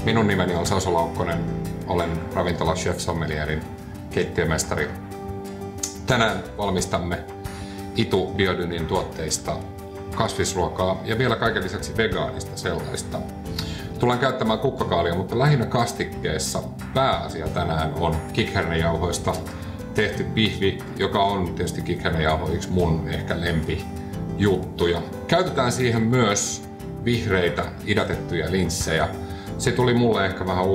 Minun nimeni on Sasu Laukkonen. Olen ravintola Chef Sommelierin keittiömestari. Tänään valmistamme Itu Biodynin tuotteista kasvisruokaa ja vielä kaiken lisäksi vegaanista sellaista. Tulen käyttämään kukkakaalia, mutta lähinnä kastikkeessa pääasia tänään on kikhernejauhoista tehty pihvi, joka on tietysti kikhernejauho yksi mun ehkä lempijuttuja. Käytetään siihen myös vihreitä idätettyjä linssejä. Se tuli mulle ehkä vähän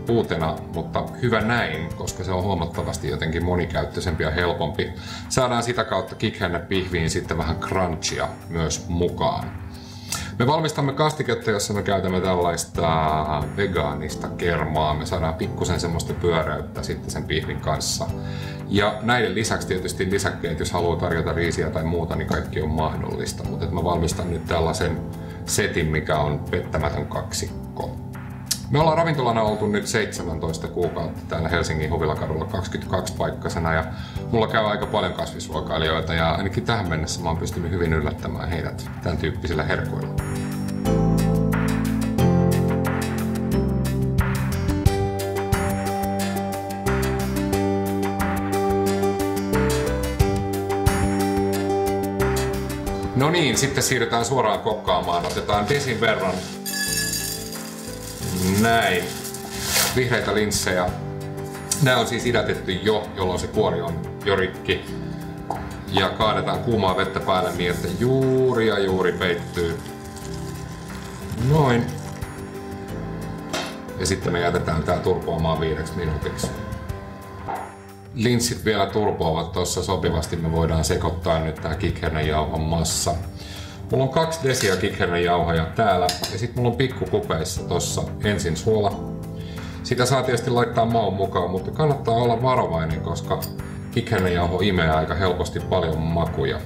uutena, mutta hyvä näin, koska se on huomattavasti jotenkin monikäyttöisempi ja helpompi. Saadaan sitä kautta kikhernepihviin sitten vähän crunchia myös mukaan. Me valmistamme kastiketta, jossa me käytämme tällaista vegaanista kermaa. Me saadaan pikkusen semmoista pyöräyttä sitten sen pihvin kanssa. Ja näiden lisäksi tietysti lisäkkeet, jos haluaa tarjota riisiä tai muuta, niin kaikki on mahdollista. Mutta mä valmistan nyt tällaisen setin, mikä on pettämätön kaksikko. Me ollaan ravintolana oltu nyt 17 kuukautta täällä Helsingin Huvilakadulla 22-paikkaisena ja mulla käy aika paljon kasvisruokailijoita ja ainakin tähän mennessä mä oon pystynyt hyvin yllättämään heidät tämän tyyppisillä herkuilla. No niin, sitten siirrytään suoraan kokkaamaan. Otetaan desin verran näin vihreitä linssejä. Nämä on siis idätetty jo, jolloin se kuori on jo rikki. Ja kaadetaan kuumaa vettä päälle niin, että juuri peittyy. Noin. Ja sitten me jätetään tää turpoamaan 5 minuutiksi. Linssit vielä turpoavat tossa sopivasti. Me voidaan sekoittaa nyt tää kikhernejauhon massa. Mulla on 2 desiä kikhernejauhoja täällä ja sit mulla on pikkukupeissa tossa ensin suola. Sitä saa tietysti laittaa maun mukaan, mutta kannattaa olla varovainen, koska kikhernejauho imee aika helposti paljon makuja.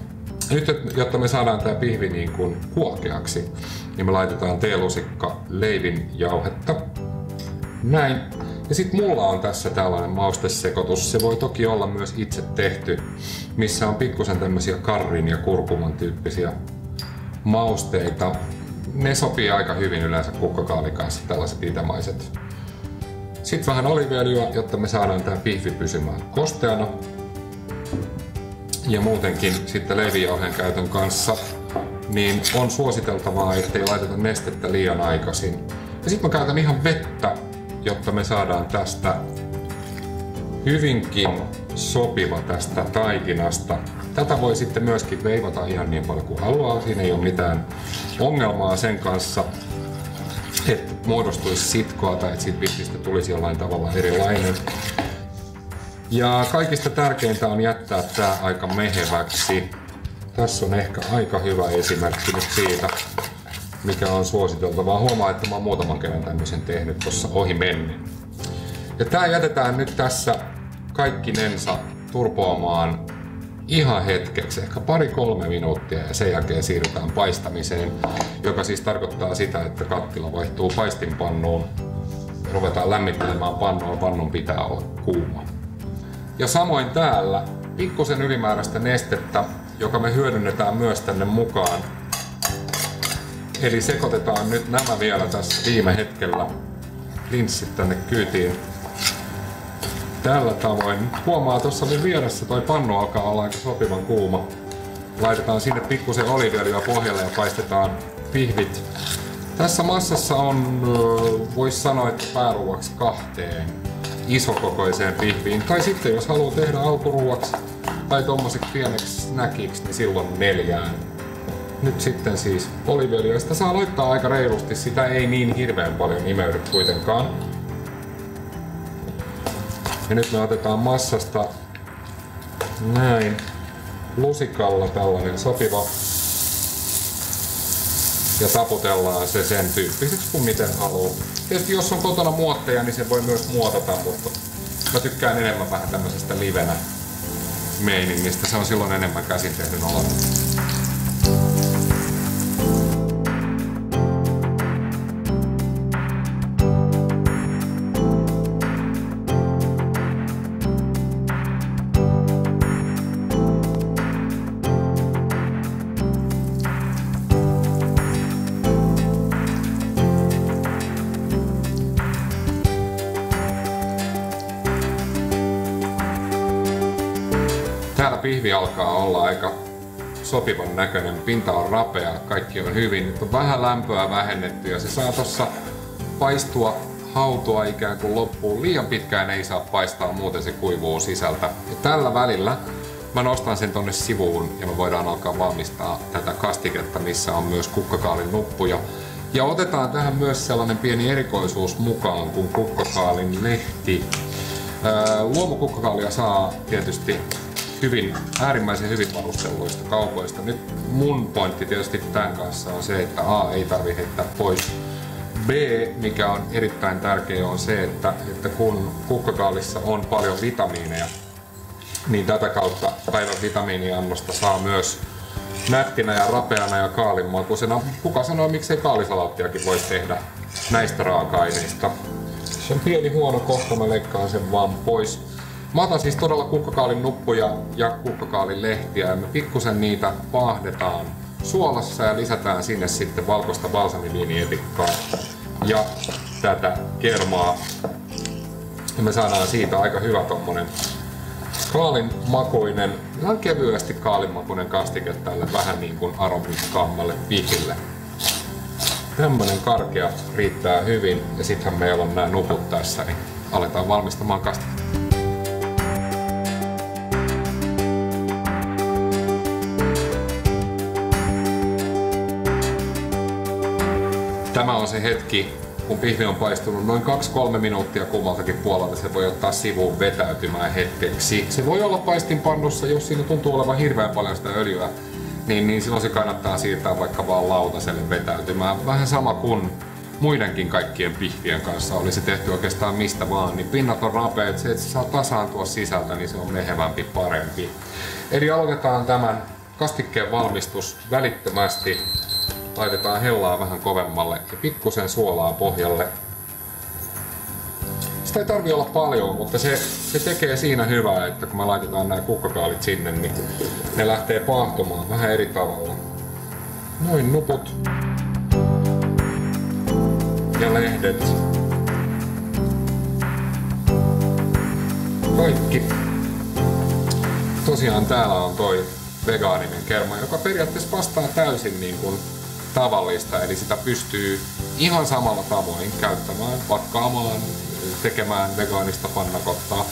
Nyt jotta me saadaan tää pihvi niin kuin huokeaksi, niin me laitetaan teelusikka leivinjauhetta. Näin. Ja sit mulla on tässä tällainen maustesekoitus. Se voi toki olla myös itse tehty, missä on pikkusen tämmösiä karrin ja kurkuman tyyppisiä mausteita. Ne sopii aika hyvin yleensä kukkakaalin kanssa, tällaiset itämaiset. Sitten vähän oliiviöljyä, jotta me saadaan tää pihvi pysymään kosteana. Ja muutenkin sitten leivijauheen käytön kanssa niin on suositeltavaa, ettei laiteta nestettä liian aikaisin. Ja sitten mä käytän ihan vettä, jotta me saadaan tästä hyvinkin sopiva tästä taikinasta. Tätä voi sitten myöskin veivata ihan niin paljon kuin haluaa. Siinä ei ole mitään ongelmaa sen kanssa, että muodostuisi sitkoa tai että siitä pihvistä tulisi jollain tavalla erilainen. Ja kaikista tärkeintä on jättää tää aika meheväksi. Tässä on ehkä aika hyvä esimerkki nyt siitä, mikä on suositeltavaa. Huomaa, että mä oon muutaman kerran tämmöisen tehnyt tuossa ohi mennen. Ja tää jätetään nyt tässä kaikkinensa turpoamaan ihan hetkeksi, ehkä 2-3 minuuttia ja sen jälkeen siirrytään paistamiseen, joka siis tarkoittaa sitä, että kattila vaihtuu paistinpannuun. Ruvetaan lämmittelemään pannua, pannun pitää olla kuuma. Ja samoin täällä pikkusen ylimääräistä nestettä, joka me hyödynnetään myös tänne mukaan. Eli sekoitetaan nyt nämä vielä tässä viime hetkellä linssit tänne kyytiin. Tällä tavoin. Huomaa tuossa mun vieressä toi pannu alkaa olla aika sopivan kuuma. Laitetaan sinne pikkusen oliiviöljyä pohjalle ja paistetaan pihvit. Tässä massassa on, vois sanoa, että pääruuaksi 2 isokokoiseen pihviin. Tai sitten jos haluaa tehdä alkuruuaksi tai tommoseksi pieneksi snackiksi, niin silloin 4. Nyt sitten siis oliiviöljyä. Sitä saa laittaa aika reilusti, sitä ei niin hirveän paljon imeydy kuitenkaan. Ja nyt me otetaan massasta näin lusikalla tällainen sopiva ja taputellaan se sen tyyppiseksi kuin miten haluaa. Tietysti jos on kotona muotteja, niin se voi myös muotata, mutta mä tykkään enemmän vähän tämmöisestä livenä meiningistä. Se on silloin enemmän käsin tehdyn oloinen. pihvi alkaa olla aika sopivan näköinen, pinta on rapea, kaikki on hyvin. Nyt on vähän lämpöä vähennetty ja se saa tossa paistua, hautua ikään kuin loppuun. Liian pitkään ei saa paistaa, muuten se kuivuu sisältä. Ja tällä välillä mä nostan sen tonne sivuun ja me voidaan alkaa valmistaa tätä kastiketta, missä on myös kukkakaalin nuppuja. Ja otetaan tähän myös sellainen pieni erikoisuus mukaan kuin kukkakaalin lehti. Luomukukkakaalia saa tietysti äärimmäisen hyvin varustelluista kaupoista. Nyt mun pointti tietysti tämän kanssa on se, että A, ei tarvitse heittää pois. B, mikä on erittäin tärkeä, on se, että kun kukkakaalissa on paljon vitamiineja, niin tätä kautta päivän vitamiiniannosta saa myös nättinä ja rapeana ja kaalinmakuisena. Kuka sanoo, miksei kaalisalaattiakin voi tehdä näistä raaka-aineista? Se on pieni huono kohta, mä leikkaan sen vaan pois. Mä otan siis todella kukkakaalin nuppuja ja kukkakaalin lehtiä ja me pikkusen niitä vaahdetaan suolassa ja lisätään sinne sitten valkoista balsamiviinietikkaa ja tätä kermaa. Ja me saadaan siitä aika hyvä tommonen kaalinmakuinen, ihan kevyesti kaalinmakuinen kastike tälle vähän niin kuin aromikkaammalle pihille. Tämmönen karkea riittää hyvin ja sittenhän meillä on nämä nuput tässä, niin aletaan valmistamaan kastiketta. Tämä on se hetki, kun pihvi on paistunut noin 2-3 minuuttia kummaltakin puolelta, se voi ottaa sivuun vetäytymään hetkeksi. Se voi olla paistinpannussa, jos siinä tuntuu olevan hirveän paljon sitä öljyä, niin silloin se kannattaa siirtää vaikka vaan lautaselle vetäytymään. Vähän sama kuin muidenkin kaikkien pihvien kanssa, oli se tehty oikeastaan mistä vaan, niin pinnat on rapeat, se että se saa tasaantua sisältä, niin se on mehevämpi, parempi. Eli aloitetaan tämän kastikkeen valmistus välittömästi. Laitetaan hellaa vähän kovemmalle ja pikkusen suolaa pohjalle. Sitä ei tarvi olla paljon, mutta se tekee siinä hyvää, että kun me laitetaan nämä kukkakaalit sinne, niin ne lähtee paahtumaan vähän eri tavalla. Noin nuput. Ja lehdet. Kaikki. Tosiaan täällä on toi vegaaninen kerma, joka periaatteessa vastaa täysin niin kuin tavallista, eli sitä pystyy ihan samalla tavoin käyttämään, pakkaamaan, tekemään vegaanista pannakottaa.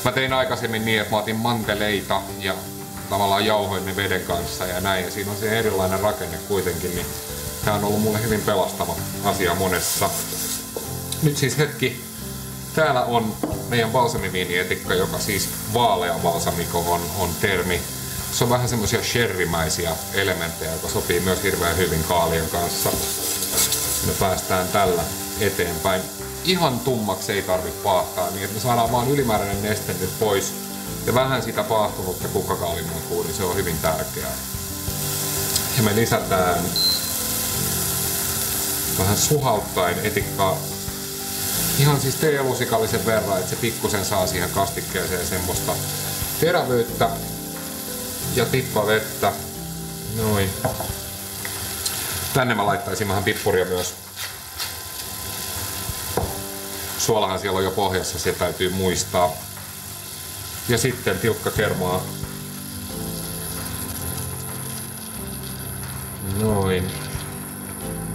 Mä tein aikaisemmin niin, että mä otin manteleita ja tavallaan jauhoin ne veden kanssa ja näin, ja siinä on se erilainen rakenne kuitenkin, niin tää on ollut mulle hyvin pelastava asia monessa. Nyt siis hetki. Täällä on meidän balsamiviinietikka, joka siis vaalea balsamiko on termi. Se on vähän semmoisia sherrymäisiä elementtejä, jotka sopii myös hirveän hyvin kaalien kanssa. Me päästään tällä eteenpäin. Ihan tummaksi ei tarvitse paahtaa, niin että me saadaan vaan ylimääräinen neste nyt pois. Ja vähän sitä paahtunutta kukkakaalin makua, niin se on hyvin tärkeää. Ja me lisätään vähän suhauttaen etikkaa. Ihan siis teelusikallisen verran, että se pikkusen saa siihen kastikkeeseen semmoista terävyyttä. Ja tippa vettä. Noin. Tänne mä laittaisin vähän pippuria myös. Suolahan siellä on jo pohjassa, se täytyy muistaa. Ja sitten tilkka kermaa. Noin.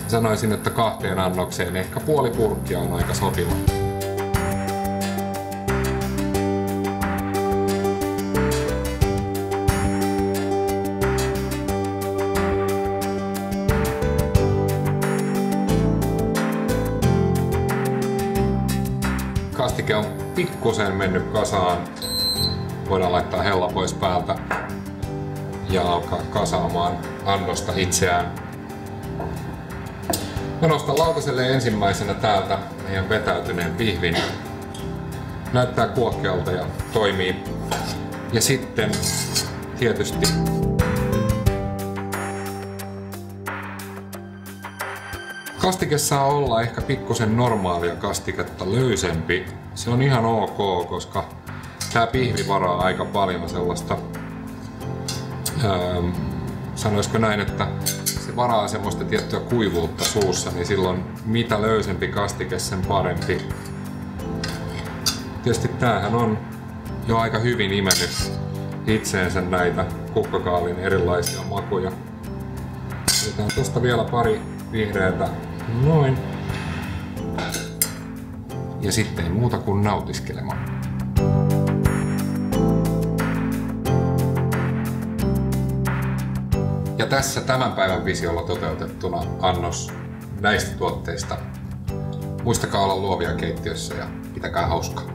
Sanoisin, että 2 annokseen ehkä puoli purkkia on aika sopiva. Kastike on pikkusen mennyt kasaan. Voidaan laittaa hella pois päältä ja alkaa kasaamaan annosta itseään. Mä nostan lautaselle ensimmäisenä täältä meidän vetäytyneen pihvin. Näyttää kuokkealta ja toimii. Ja sitten tietysti kastike saa olla ehkä pikkusen normaalia kastiketta löysempi. Se on ihan ok, koska tää pihvi varaa aika paljon sellaista, sanoisiko näin, että se varaa semmoista tiettyä kuivuutta suussa, niin silloin mitä löysempi kastike, sen parempi. Tietysti tämähän on jo aika hyvin imennyt itseensä näitä kukkakaalin erilaisia makuja. Otetaan tosta vielä pari vihreätä. Noin. Ja sitten ei muuta kuin nautiskelemaan. Ja tässä tämän päivän visiolla toteutettuna annos näistä tuotteista. Muistakaa olla luovia keittiössä ja pitäkää hauskaa.